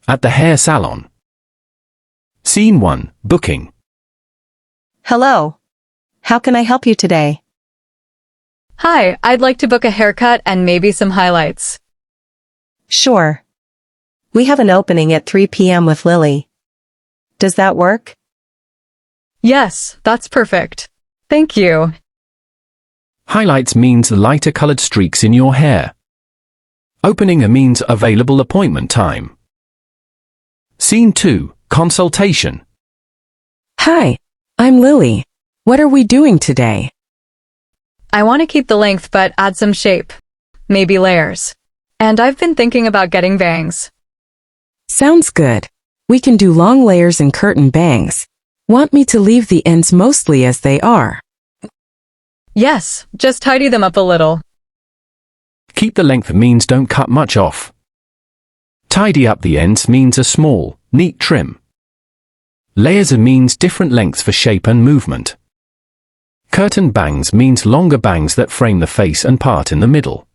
At the hair salon. Scene 1, booking. Hello. How can I help you today? Hi, I'd like to book a haircut and maybe some highlights. Sure. We have an opening at 3 p.m. with Lily. Does that work? Yes, that's perfect. Thank you. Highlights means lighter colored streaks in your hair. Opening means available appointment time. Scene 2, consultation. Hi, I'm Lily. What are we doing today? I want to keep the length but add some shape. Maybe layers. And I've been thinking about getting bangs. Sounds good. We can do long layers and curtain bangs. Want me to leave the ends mostly as they are? Yes, just tidy them up a little. Keep the length means don't cut much off. Tidy up the ends means a small, neat trim. Layers means different lengths for shape and movement. Curtain bangs means longer bangs that frame the face and part in the middle.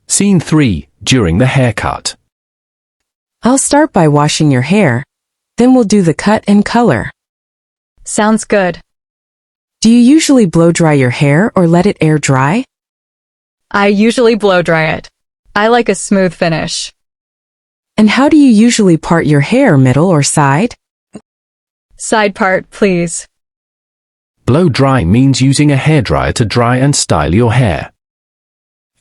Scene 3, during the haircut. I'll start by washing your hair. Then we'll do the cut and color. Sounds good. Do you usually blow dry your hair or let it air dry? I usually blow dry it. I like a smooth finish. And how do you usually part your hair, middle or side? Side part, please. Blow dry means using a hairdryer to dry and style your hair.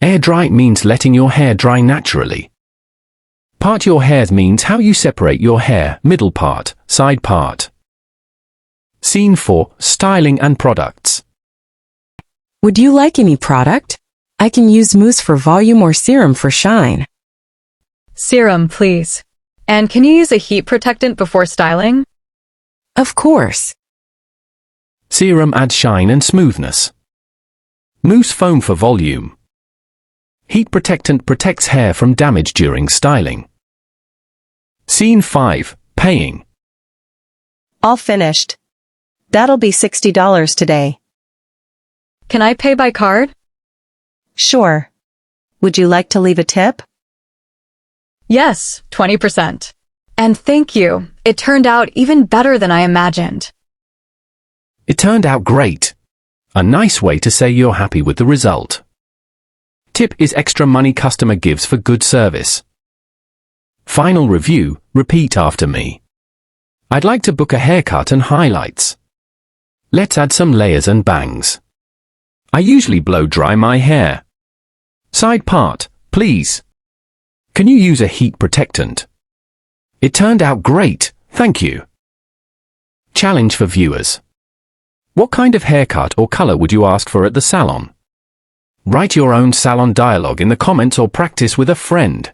Air dry means letting your hair dry naturally. Part your hair means how you separate your hair, middle part, side part. Scene 4, styling and products. Would you like any product? I can use mousse for volume or serum for shine. Serum, please. And can you use a heat protectant before styling? Of course. Serum adds shine and smoothness. Mousse foam for volume. Heat protectant protects hair from damage during styling. Scene 5, paying. All finished. That'll be $60 today. Can I pay by card? Sure. Would you like to leave a tip? Yes, 20%. And thank you. It turned out even better than I imagined. It turned out great. A nice way to say you're happy with the result. Tip is extra money customer gives for good service. Final review, repeat after me. I'd like to book a haircut and highlights. Let's add some layers and bangs. I usually blow dry my hair. Side part, please. Can you use a heat protectant? It turned out great, thank you. Challenge for viewers. What kind of haircut or color would you ask for at the salon? Write your own salon dialogue in the comments or practice with a friend.